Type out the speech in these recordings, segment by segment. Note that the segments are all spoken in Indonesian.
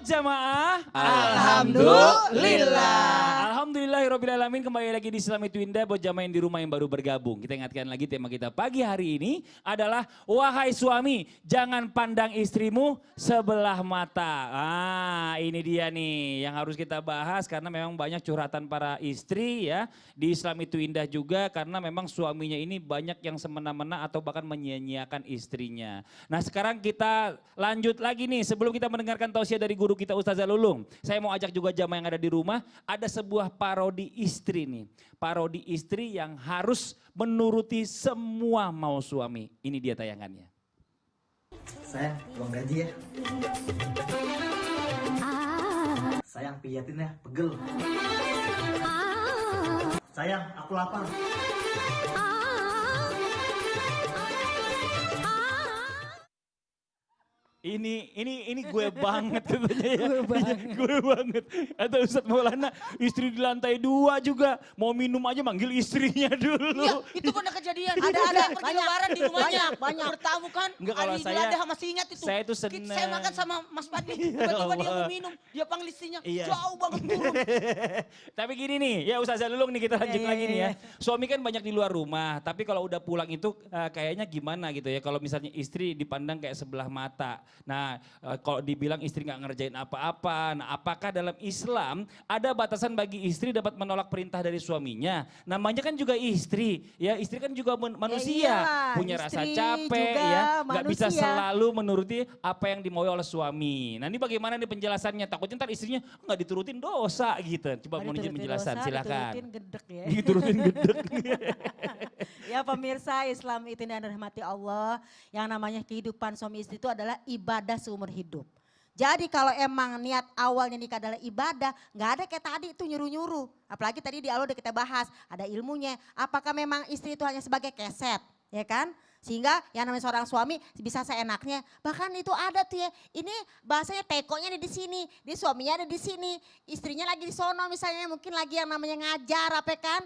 buat jamaah. Alhamdulillah. Alhamdulillahirrabbilalamin, kembali lagi di Islam itu Indah buat jamaah yang di rumah yang baru bergabung. Kita ingatkan lagi tema kita pagi hari ini adalah wahai suami jangan pandang istrimu sebelah mata. Ini dia nih yang harus kita bahas karena memang banyak curhatan para istri ya di Islam itu Indah juga karena memang suaminya ini banyak yang semena-mena atau bahkan menyia-nyiakan istrinya. Nah sekarang kita lanjut lagi nih sebelum kita mendengarkan tausiah dari guru kita Ustazah Lulung. Saya mau ajak juga jamaah yang ada di rumah, ada sebuah parodi istri nih. Parodi istri yang harus menuruti semua mau suami. Ini dia tayangannya. Sayang, uang gaji ya. Sayang, pijatin ya, pegel. Sayang, aku lapar. Ini gue banget katanya ya. Gue banget. Atau Ustadz Maulana istri di lantai 2 juga mau minum aja manggil istrinya dulu. Iya, itu pernah kejadian. Ada yang pergi lebaran di rumahnya. Banyak. Bertamu kan. Enggak, kalau Idul Adha masih ingat itu. Saya tuh seneng. Saya makan sama Mas Fadli. Tiba-tiba dia mau minum. Dia panggil istrinya. Jauh banget turun. Tapi gini nih, ya Ustazah Lulung nih kita lanjut lagi nih ya. Suami kan banyak di luar rumah, tapi kalau udah pulang itu kayaknya gimana gitu ya. Kalau misalnya istri dipandang kayak sebelah mata. Nah kalau dibilang istri nggak ngerjain apa-apa, nah apakah dalam Islam ada batasan bagi istri dapat menolak perintah dari suaminya? Namanya kan juga istri, ya istri kan juga manusia, iyalah, punya rasa istri capek juga ya, nggak bisa manusia. selalu menuruti apa yang dimau oleh suami. Nah ini bagaimana nih penjelasannya? Takutnya ntar istrinya nggak diturutin dosa gitu. Coba mau izin penjelasan, silakan. Diturutin gedek ya. Diturutin gedek. Ya pemirsa, Islam itu yang dirahmati Allah. Yang namanya kehidupan suami istri itu adalah ibadah seumur hidup. Jadi kalau emang niat awalnya nikah adalah ibadah, nggak ada kayak tadi itu nyuruh-nyuruh. Apalagi tadi di awal udah kita bahas, ada ilmunya. Apakah memang istri itu hanya sebagai keset, ya kan? Sehingga yang namanya seorang suami bisa seenaknya. Bahkan itu ada tuh ya, ini bahasanya tekonya ada di sini, dia suaminya ada di sini, istrinya lagi di sono misalnya, mungkin lagi yang namanya ngajar apa kan.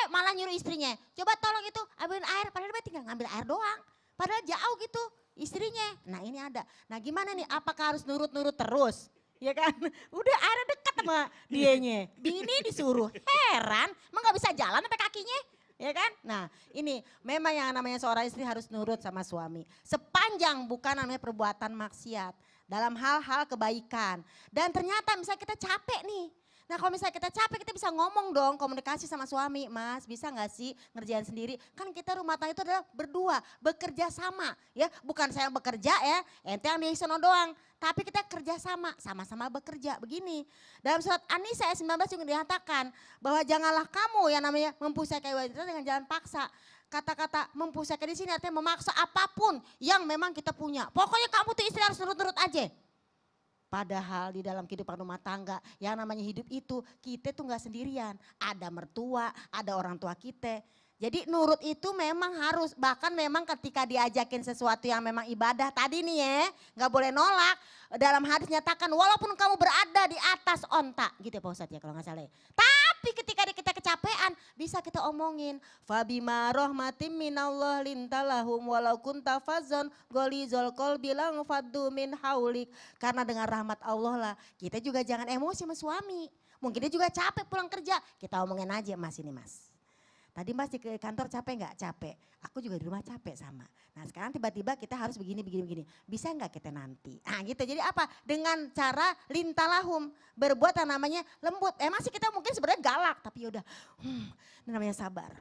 Malah nyuruh istrinya, coba tolong itu ambilin air, padahal dia tinggal ngambil air doang. Padahal jauh gitu istrinya. Nah ini ada, nah gimana nih apakah harus nurut-nurut terus? Ya kan, udah airnya dekat sama dianya, bini disuruh, heran, emang gak bisa jalan sampai kakinya? Ya kan? Nah ini memang yang namanya seorang istri harus nurut sama suami. Sepanjang bukan namanya perbuatan maksiat. Dalam hal-hal kebaikan. Dan ternyata misalnya kita capek nih. Nah kalau misalnya kita capek kita bisa ngomong dong komunikasi sama suami. Mas bisa gak sih ngerjain sendiri? Kan kita rumah tangga itu adalah berdua, bekerja sama. Ya bukan saya yang bekerja ya, ente yang di sono doang. Tapi kita kerja sama-sama bekerja begini. Dalam surat An-Nisa ayat 19 juga dikatakan bahwa janganlah kamu yang namanya mempusakai wanita dengan jalan paksa. Kata-kata mempusakai di sini artinya memaksa apapun yang memang kita punya. Pokoknya kamu tuh istri harus nurut-nurut aja. Padahal di dalam kehidupan rumah tangga yang namanya hidup itu kita tuh gak sendirian. Ada mertua, ada orang tua kita. Jadi nurut itu memang harus, bahkan memang ketika diajakin sesuatu yang memang ibadah tadi nih ya, gak boleh nolak. Dalam hadis nyatakan walaupun kamu berada di atas onta, gitu ya Pak Ustadz ya kalau gak salah ya. Tapi ketika kita kecapean bisa kita omongin. Fabima rahmatim minallah lintalahum walau kunta fazon golizol qalbi lang faddu min haulik. Karena dengan rahmat Allah lah kita juga jangan emosi sama suami. Mungkin dia juga capek pulang kerja, kita omongin aja mas ini mas. Tadi mas di kantor capek nggak? Capek. Aku juga di rumah capek sama. Nah sekarang tiba-tiba kita harus begini. Bisa nggak kita nanti? Nah gitu. Jadi apa? Dengan cara lintalahum. Berbuat yang namanya lembut. Masih kita mungkin sebenarnya galak. Tapi yaudah. Ini namanya sabar.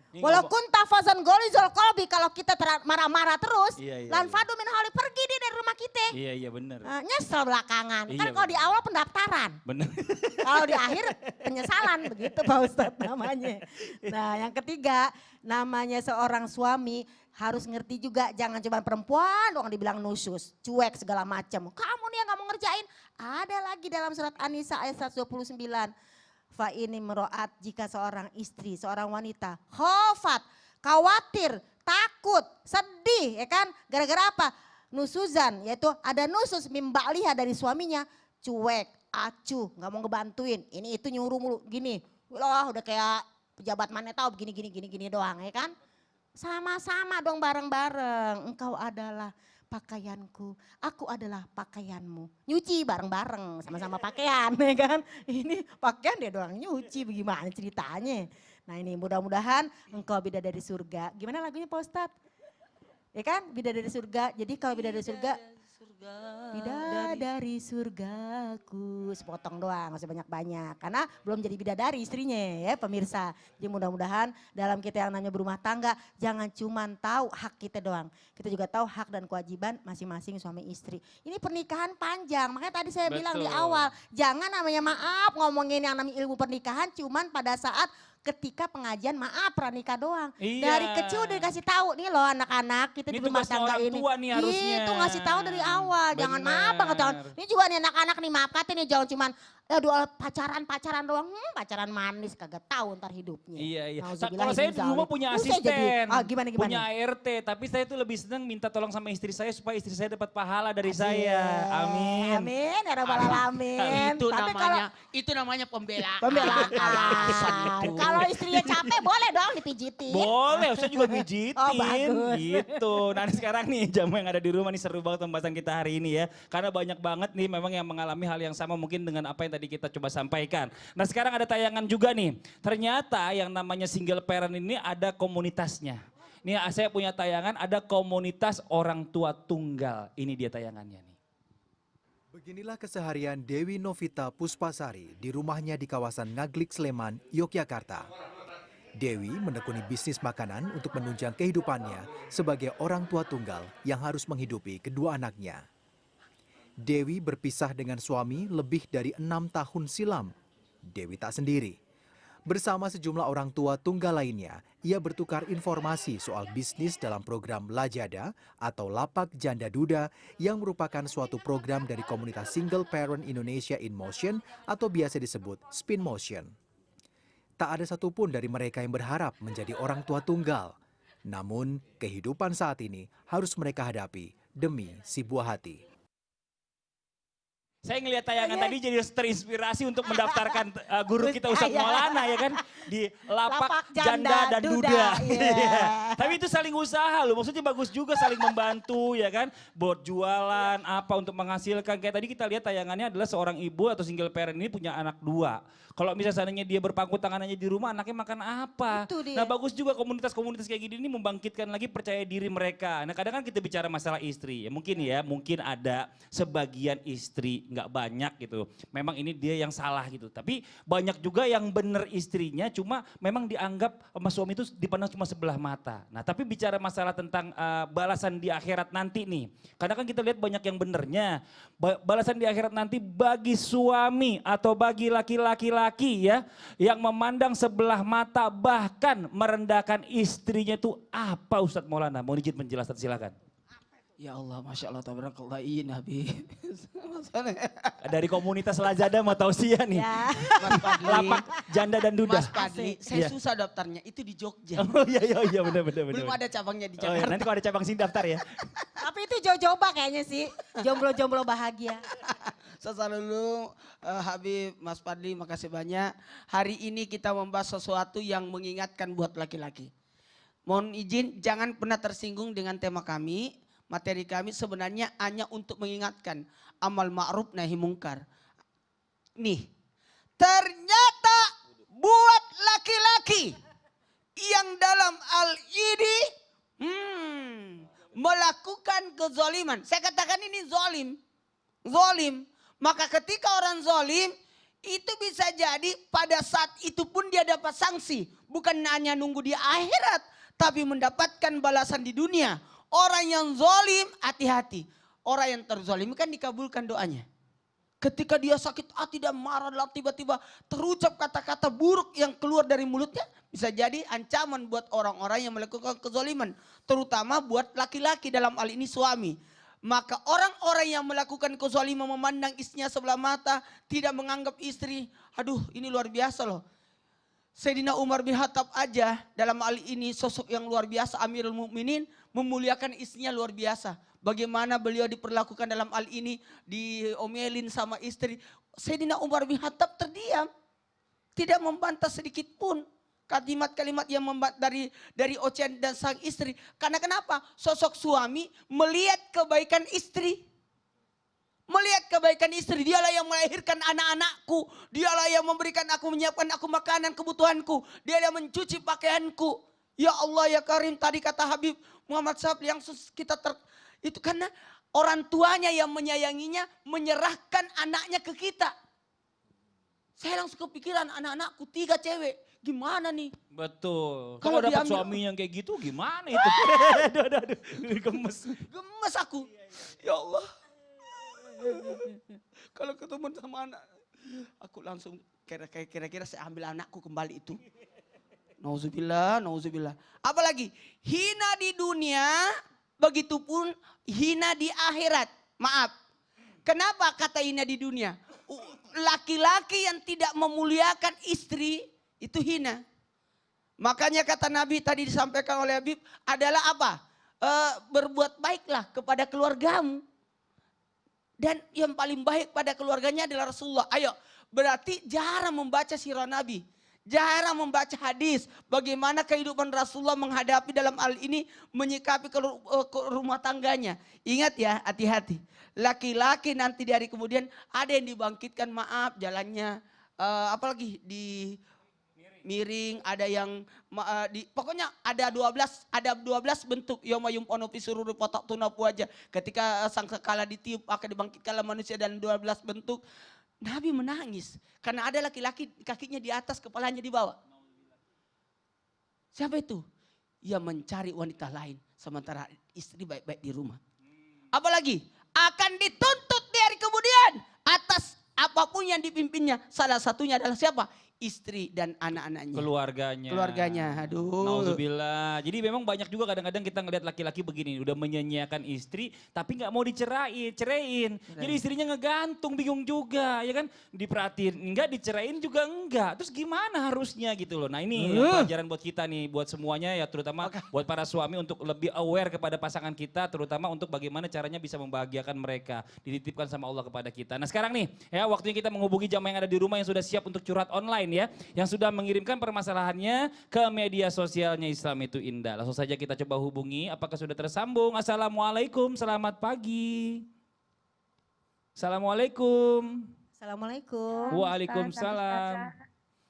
Walaupun tafazan golizol kolbi. Kalau kita marah-marah terus. Lanfadu min hawli. Pergi dia dari rumah kita. Iya benar. Nyesel belakangan. Kan Iya, kalau di awal pendaftaran. Benar. Kalau di akhir penyesalan begitu Pak Ustadz namanya. Nah yang ketiga namanya seorang suami harus ngerti juga jangan cuma perempuan doang dibilang nusus, cuek segala macam. Kamu nih yang gak mau ngerjain. Ada lagi dalam surat An-Nisa ayat 129. Fa ini meroat jika seorang istri, seorang wanita khofat, khawatir, takut, sedih ya kan. Gara-gara apa? Nusuzan yaitu ada nusus mimba'liha dari suaminya cuek. Acuh, nggak mau ngebantuin. Ini itu nyuruh mulu gini. Wah, udah kayak pejabat mana tahu gini doang ya kan? Sama-sama dong bareng-bareng. Engkau adalah pakaianku, aku adalah pakaianmu. Nyuci bareng-bareng, sama-sama pakaian ya kan. Ini pakaian dia doang nyuci, bagaimana ceritanya. Nah ini mudah-mudahan engkau bidadari surga. Gimana lagunya Pak Ustadz? Ya kan, bidadari surga. Jadi kalau bidadari surga, bidadari surgaku, sepotong doang, nggak usah banyak-banyak. Karena belum jadi bidadari istrinya ya pemirsa. Jadi mudah-mudahan dalam kita yang namanya berumah tangga, jangan cuma tahu hak kita doang. Kita juga tahu hak dan kewajiban masing-masing suami istri. Ini pernikahan panjang, makanya tadi saya bilang di awal, jangan namanya maaf ngomongin yang namanya ilmu pernikahan cuman pada saat ketika pengajian maaf pranikah doang. Iya. Dari kecil udah dikasih tahu nih loh anak-anak kita Ini di rumah tugasnya tangga orang ini. tua nih harusnya. Itu ngasih tahu dari awal. Jangan Bener. maaf banget jangan. Ini juga nih anak-anak nih maaf kata nih jangan cuman aduh pacaran doang. Pacaran manis kagak tahu ntar hidupnya. Iya. Nauzubillah Kalau saya min di rumah dzalik. punya Saya jadi, asisten, gimana? punya ART, tapi saya tuh lebih senang minta tolong sama istri saya supaya istri saya dapat pahala dari saya. Amin. Amin ya rabbal alamin. Tapi kalau Itu namanya pembelaan. pembelaan. itu. Kalau istrinya capek boleh dong dipijitin. Boleh, saya juga mijitin. Oh, bagus. Gitu. Nah ini sekarang nih jamu yang ada di rumah nih seru banget pembahasan kita hari ini ya. Karena banyak banget nih memang yang mengalami hal yang sama mungkin dengan apa yang tadi kita coba sampaikan. Nah sekarang ada tayangan juga nih. Ternyata yang namanya single parent ini ada komunitasnya. Nih saya punya tayangan ada komunitas orang tua tunggal. Ini dia tayangannya nih. Beginilah keseharian Dewi Novita Puspasari di rumahnya di kawasan Ngaglik, Sleman, Yogyakarta. Dewi menekuni bisnis makanan untuk menunjang kehidupannya sebagai orang tua tunggal yang harus menghidupi kedua anaknya. Dewi berpisah dengan suami lebih dari 6 tahun silam. Dewi tak sendiri. Bersama sejumlah orang tua tunggal lainnya, ia bertukar informasi soal bisnis dalam program Lajada atau Lapak Janda Duda yang merupakan suatu program dari komunitas Single Parent Indonesia in Motion atau biasa disebut Spin Motion. Tak ada satupun dari mereka yang berharap menjadi orang tua tunggal. Namun, kehidupan saat ini harus mereka hadapi demi si buah hati. Saya ngelihat tayangan tadi jadi terinspirasi untuk mendaftarkan guru kita Ustadz Maulana ya kan di Lapak Janda dan Duda. Iya. Tapi itu saling usaha loh, maksudnya bagus juga saling membantu ya kan. Buat jualan apa untuk menghasilkan. Kayak tadi kita lihat tayangannya adalah seorang ibu atau single parent ini punya anak 2. Kalau misalnya seandainya dia berpangku tangan aja di rumah anaknya makan apa. Itu dia. Nah bagus juga komunitas-komunitas kayak gini ini membangkitkan lagi percaya diri mereka. Nah kadang kan kita bicara masalah istri ya mungkin ada sebagian istri nggak banyak gitu. Memang ini dia yang salah gitu. Tapi banyak juga yang bener istrinya cuma memang dianggap sama suami itu dipandang cuma sebelah mata. Nah tapi bicara masalah tentang balasan di akhirat nanti nih. Karena kan kita lihat banyak yang benernya. Balasan di akhirat nanti bagi suami atau bagi laki-laki ya yang memandang sebelah mata bahkan merendahkan istrinya itu apa Ustadz Maulana? Mau izin penjelasan silakan. Ya Allah, Masya Allah, tabarakallah, iya Nabi. Dari komunitas Lazada mau tausiah nih. Ya. Mas Padli, Lapak Janda dan Duda. Mas Padli, saya Iya. susah daftarnya, itu di Jogja. Oh iya benar. Belum ada cabangnya di Oh, iya. Jakarta. Nanti kalau ada cabang sini daftar ya. Tapi itu coba kayaknya sih. Jomblo-jomblo bahagia. Saya dulu Habib, Mas Padli, makasih banyak. Hari ini kita membahas sesuatu yang mengingatkan buat laki-laki. Mohon izin, jangan pernah tersinggung dengan tema kami. Materi kami sebenarnya hanya untuk mengingatkan amal ma'ruf nahi mungkar. Nih, ternyata buat laki-laki yang dalam hal ini melakukan kezaliman. Saya katakan ini zolim. Maka ketika orang zolim itu bisa jadi pada saat itu pun dia dapat sanksi. Bukan hanya nunggu di akhirat tapi mendapatkan balasan di dunia. Orang yang zolim hati-hati. Orang yang terzolim kan dikabulkan doanya. Ketika dia sakit hati dan marah tiba-tiba terucap kata-kata buruk yang keluar dari mulutnya. Bisa jadi ancaman buat orang-orang yang melakukan kezoliman. Terutama buat laki-laki dalam hal ini suami. Maka orang-orang yang melakukan kezaliman memandang istrinya sebelah mata. Tidak menganggap istri. Aduh ini luar biasa loh. Sayyidina Umar bin Khattab aja dalam hal ini sosok yang luar biasa Amirul Mukminin memuliakan istrinya luar biasa. Bagaimana beliau diperlakukan dalam hal ini diomelin sama istri. Sayyidina Umar bin Khattab terdiam. Tidak membantah sedikit pun. kalimat-kalimat yang dari ocehan dan sang istri. Karena kenapa? Sosok suami melihat kebaikan istri. Melihat kebaikan istri, dialah yang melahirkan anak-anakku. Dialah yang memberikan aku, menyiapkan aku makanan kebutuhanku. Dialah yang mencuci pakaianku. Ya Allah ya Karim, tadi kata Habib Muhammad Sabli yang itu karena orang tuanya yang menyayanginya menyerahkan anaknya ke kita. Saya langsung kepikiran anak-anakku 3 cewek. Gimana nih? Betul. Kalau Kalau dapat diambil- suami yang kayak gitu gimana itu? aduh, gemes. Gemes aku. Ya Allah. Kalau ketemu sama anak, aku langsung kira-kira saya ambil anakku kembali itu. Nauzubillah, nauzubillah. Apalagi hina di dunia, begitupun hina di akhirat. Maaf. Kenapa kata hina di dunia? Laki-laki yang tidak memuliakan istri itu hina. Makanya kata Nabi tadi disampaikan oleh Habib adalah apa? Berbuat baiklah kepada keluargamu. Dan yang paling baik pada keluarganya adalah Rasulullah. Ayo, berarti jarang membaca sirah Nabi. Jarang membaca hadis. Bagaimana kehidupan Rasulullah menghadapi dalam hal ini. Menyikapi ke rumah tangganya. Ingat ya, hati-hati. Laki-laki nanti di hari kemudian ada yang dibangkitkan, maaf jalannya. Apalagi di miring, ada yang pokoknya ada 12 bentuk yauma yumqanu fi sururi fataqtuna wajah. Ketika sangkakala ditiup akan dibangkitkanlah manusia dan 12 bentuk. Nabi menangis karena ada laki-laki kakinya di atas, kepalanya di bawah. Siapa itu? Ia mencari wanita lain sementara istri baik-baik di rumah. Apalagi akan dituntut di hari kemudian atas apapun yang dipimpinnya. Salah satunya adalah siapa? Istri dan anak-anaknya. Keluarganya, aduh. Nauzubillah. Jadi memang banyak juga kadang-kadang kita ngeliat laki-laki begini, udah menyanyiakan istri, tapi nggak mau ceraiin. Jadi istrinya ngegantung, bingung juga, ya kan? Diperhatiin, enggak, dicerain juga enggak. Terus gimana harusnya gitu loh. Nah ini pelajaran buat kita nih, buat semuanya ya, terutama buat para suami untuk lebih aware kepada pasangan kita, terutama untuk bagaimana caranya bisa membahagiakan mereka. Dititipkan sama Allah kepada kita. Nah sekarang nih, ya waktunya kita menghubungi jamaah yang ada di rumah yang sudah siap untuk curhat online ya, yang sudah mengirimkan permasalahannya ke media sosialnya Islam itu Indah. Langsung saja kita coba hubungi, apakah sudah tersambung? Assalamualaikum, selamat pagi. Assalamualaikum. Assalamualaikum. Waalaikumsalam.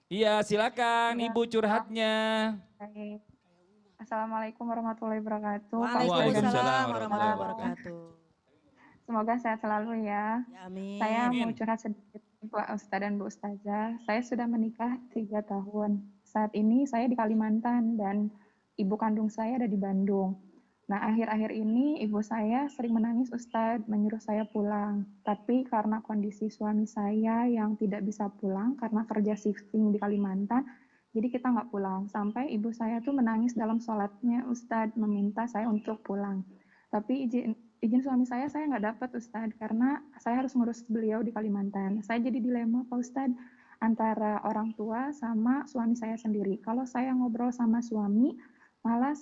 Iya silakan Ibu curhatnya. Baik. Assalamualaikum warahmatullahi wabarakatuh. Waalaikumsalam warahmatullahi wabarakatuh. Semoga sehat selalu ya. Ya, amin. Saya mau Amin. curhat sedikit Pak Ustadz dan Bu Ustazah. Saya sudah menikah 3 tahun. Saat ini saya di Kalimantan dan ibu kandung saya ada di Bandung. Nah akhir-akhir ini ibu saya sering menangis Ustadz, menyuruh saya pulang. Tapi karena kondisi suami saya yang tidak bisa pulang karena kerja shifting di Kalimantan, jadi kita nggak pulang. Sampai ibu saya tuh menangis dalam sholatnya Ustadz, meminta saya untuk pulang. Tapi izin suami saya nggak dapat Ustadz, karena saya harus ngurus beliau di Kalimantan. Saya jadi dilema Pak Ustadz, antara orang tua sama suami saya sendiri. Kalau saya ngobrol sama suami, malah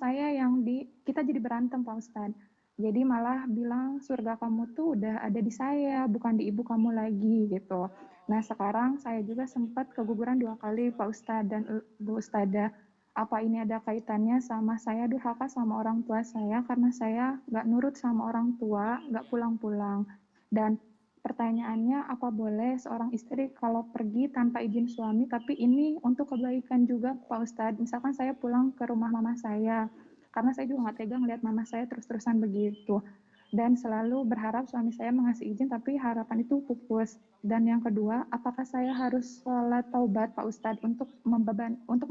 kita jadi berantem Pak Ustadz. Jadi malah bilang surga kamu tuh udah ada di saya, bukan di ibu kamu lagi gitu. Nah sekarang saya juga sempat keguguran 2 kali Pak Ustadz dan Bu Ustadzah. Apa ini ada kaitannya sama saya durhaka sama orang tua saya karena saya nggak nurut sama orang tua, nggak pulang-pulang. Dan pertanyaannya, apa boleh seorang istri kalau pergi tanpa izin suami, tapi ini untuk kebaikan juga Pak Ustadz. Misalkan saya pulang ke rumah mama saya, karena saya juga nggak tega ngeliat mama saya terus-terusan begitu. Dan selalu berharap suami saya mengasih izin, tapi harapan itu pupus. Dan yang kedua, apakah saya harus sholat taubat Pak Ustadz untuk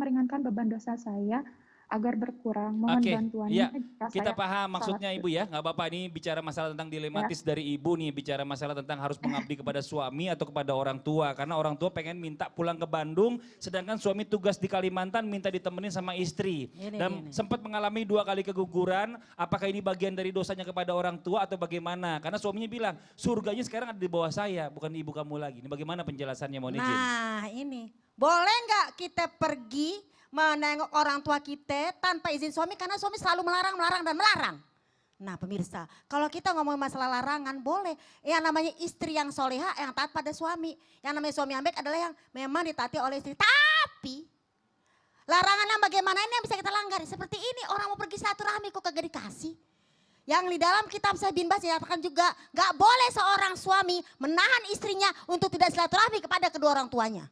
meringankan beban dosa saya agar berkurang? Mohon Oke, bantuannya. ya, jika kita saya paham maksudnya salah. Ibu ya, nggak apa-apa, ini bicara masalah tentang dilematis dari Ibu nih, bicara masalah tentang harus mengabdi kepada suami atau kepada orang tua, karena orang tua pengen minta pulang ke Bandung, sedangkan suami tugas di Kalimantan minta ditemenin sama istri. Dan sempat mengalami 2 kali keguguran, apakah ini bagian dari dosanya kepada orang tua atau bagaimana? Karena suaminya bilang, surganya sekarang ada di bawah saya, bukan di ibu kamu lagi. Ini bagaimana penjelasannya, mohon izin? Nah ini, boleh nggak kita pergi menengok orang tua kita tanpa izin suami, karena suami selalu melarang. Nah pemirsa, kalau kita ngomong masalah larangan boleh. Yang namanya istri yang soleha yang taat pada suami. Yang namanya suami yang baik adalah yang memang ditaati oleh istri. Tapi Larangan yang bagaimana ini yang bisa kita langgar? Seperti ini orang mau pergi silaturahmi kok kagak dikasih. Yang di dalam kitab Sahih bin Bas dinyatakan juga gak boleh seorang suami menahan istrinya untuk tidak silaturahmi kepada kedua orang tuanya.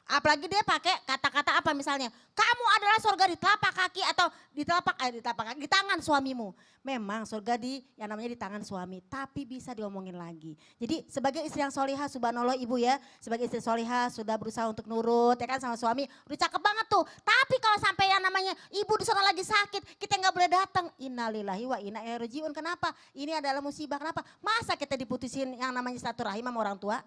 Apalagi dia pakai kata-kata apa misalnya, kamu adalah surga di telapak kaki atau di telapak kaki, di tangan suamimu. Memang surga yang namanya di tangan suami, tapi bisa diomongin lagi. Jadi sebagai istri yang solihah, subhanallah ibu ya, sebagai istri solihah sudah berusaha untuk nurut ya kan sama suami, udah cakep banget tuh. Tapi kalau sampai yang namanya ibu di sana lagi sakit, kita nggak boleh datang. Innalillahi wa inna ilaihi rajiun. Kenapa? Ini adalah musibah. Kenapa? Masa kita diputusin yang namanya silaturahim sama orang tua?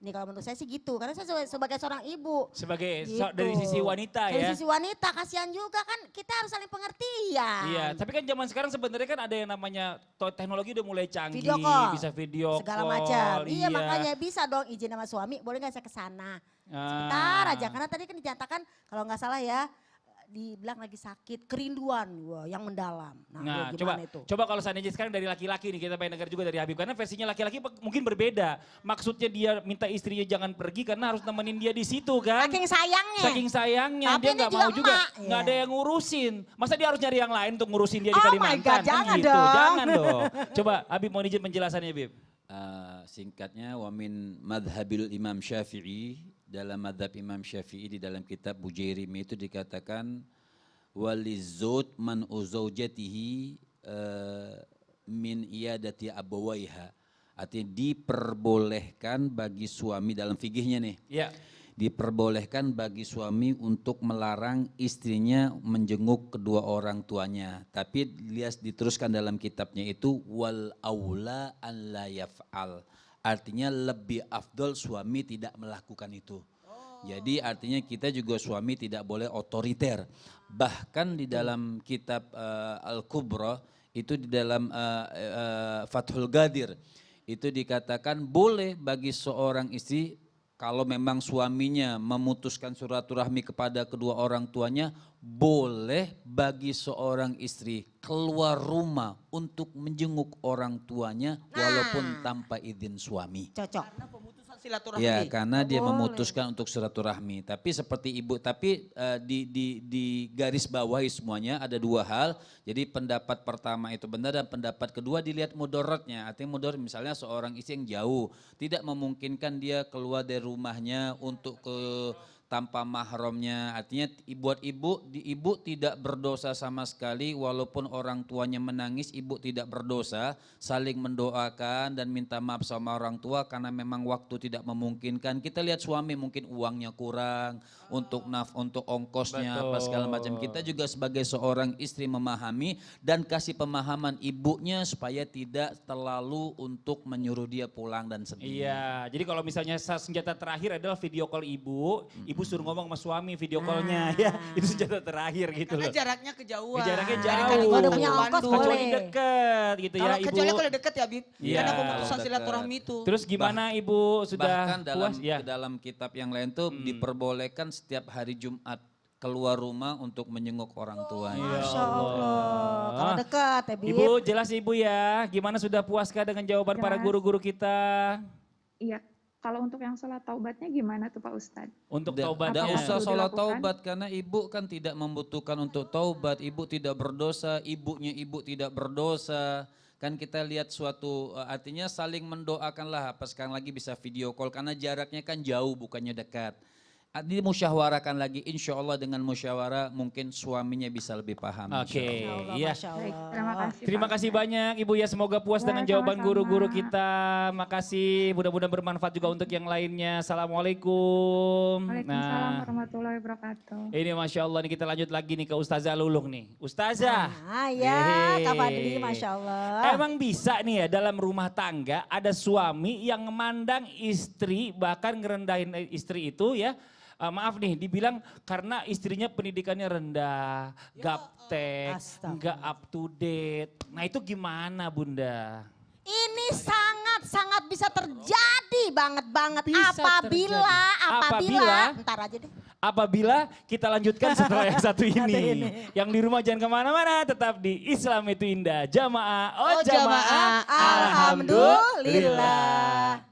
Ini kalau menurut saya sih gitu, karena saya sebagai seorang ibu. Sebagai gitu. dari sisi wanita ya. Dari sisi wanita, kasihan juga kan kita harus saling pengertian. Iya, tapi kan zaman sekarang sebenarnya kan ada yang namanya teknologi udah mulai canggih, Video call. bisa video Segala call. macam. Iya makanya bisa dong izin sama suami, boleh gak saya ke sana? Sebentar aja, karena tadi kan dinyatakan kalau nggak salah ya, dibilang lagi sakit, kerinduan wah, yang mendalam. Nah, gimana coba kalau seandainya sekarang dari laki-laki nih, kita pengen dengar juga dari Habib. Karena versinya laki-laki mungkin berbeda. Maksudnya dia minta istrinya jangan pergi karena harus nemenin dia di situ kan. Saking sayangnya. Saking sayangnya, Tapi dia ini nggak juga mau juga, emak, nggak ya. ada yang ngurusin. Masa dia harus nyari yang lain untuk ngurusin dia di Oh my Kalimantan? God, Kan jangan gitu. dong. Jangan dong. Coba Habib mau izin penjelasannya Habib. Singkatnya wa min madhabil Imam Syafi'i, dalam madhab Imam Syafi'i di dalam kitab Bujairimi itu dikatakan walizut man uzaujatihi min iyadati abawaiha. Artinya diperbolehkan bagi suami dalam fikihnya nih. Ya. Diperbolehkan bagi suami untuk melarang istrinya menjenguk kedua orang tuanya. Tapi lihat diteruskan dalam kitabnya itu wal aula an la yaf'al. Artinya lebih afdol suami tidak melakukan itu. Jadi artinya kita juga suami tidak boleh otoriter. Bahkan di dalam kitab Al-Kubra itu di dalam Fathul Ghadir itu dikatakan boleh bagi seorang istri kalau memang suaminya memutuskan silaturahmi kepada kedua orang tuanya, boleh bagi seorang istri keluar rumah untuk menjenguk orang tuanya walaupun tanpa izin suami. Cocok. Karena pemutusan silaturahmi. Ya, karena dia Boleh. memutuskan untuk silaturahmi. Tapi seperti ibu, tapi di garis bawahi semuanya ada dua hal. Jadi pendapat pertama itu benar dan pendapat kedua dilihat mudaratnya. Artinya mudarat misalnya seorang istri yang jauh, tidak memungkinkan dia keluar dari rumahnya untuk ke tanpa mahramnya. Artinya buat ibu tidak berdosa sama sekali walaupun orang tuanya menangis, ibu tidak berdosa, saling mendoakan dan minta maaf sama orang tua karena memang waktu tidak memungkinkan. Kita lihat suami mungkin uangnya kurang untuk ongkosnya apa segala macam. Kita juga sebagai seorang istri memahami dan kasih pemahaman ibunya supaya tidak terlalu untuk menyuruh dia pulang dan sedih. Iya, jadi kalau misalnya senjata terakhir adalah video call ibu suruh ngomong sama suami video callnya ya, itu senjata terakhir gitu Karena loh. jaraknya kejauhan. Jaraknya Dari jauh. Kalimantan Kalau udah ke punya ongkos Bandung. Kecuali boleh. deket gitu ya ibu. Kecuali kalau deket ya Bib. Iya. Karena pemutusan Kalau silaturahmi deket. itu. Terus gimana ibu sudah Bahkan puas? Ya. dalam kitab yang lain tuh diperbolehkan setiap hari Jumat keluar rumah untuk menjenguk orang tuanya. Masya Allah. Kalau dekat ya Bib. Ibu jelas ibu ya, gimana sudah puaskah dengan jawaban para Jelas. guru-guru kita? Iya, kalau untuk yang sholat taubatnya gimana tuh Pak Ustadz? Untuk Tidak taubatnya. usah Perlu sholat dilakukan? taubat karena ibu kan tidak membutuhkan untuk taubat. Ibu tidak berdosa, ibunya ibu tidak berdosa. Kan kita lihat suatu artinya saling mendoakanlah apa sekarang lagi bisa video call karena jaraknya kan jauh bukannya dekat. Dimusyawarahkan lagi, insya Allah dengan musyawarah mungkin suaminya bisa lebih paham. Oke, insya Allah. iya. Masya Baik, Allah. terima kasih. Terima Pak kasih Ustadz. banyak Ibu ya, semoga puas Ya, dengan jawaban sama-sama. guru-guru kita. Makasih, mudah-mudahan bermanfaat juga untuk yang lainnya. Assalamualaikum. Waalaikumsalam warahmatullahi wabarakatuh. Ini Masya Allah nih kita lanjut lagi nih ke Ustazah Luluh nih. Ustazah. Ah ya Kak Fadli, Hehe. Masya Allah. Emang bisa nih ya dalam rumah tangga ada suami yang memandang istri bahkan ngerendahin istri itu ya. Maaf nih dibilang karena istrinya pendidikannya rendah, gaptek, Astaga. nggak up to date. Nah itu gimana Bunda? Ini sangat bisa terjadi banget Bisa apabila terjadi. ntar aja deh. Apabila kita lanjutkan setelah yang satu Satu ini. ini. Yang di rumah jangan kemana-mana, tetap di Islam itu indah. Jamaah, oh Oh, jamaah. jamaah, Alhamdulillah.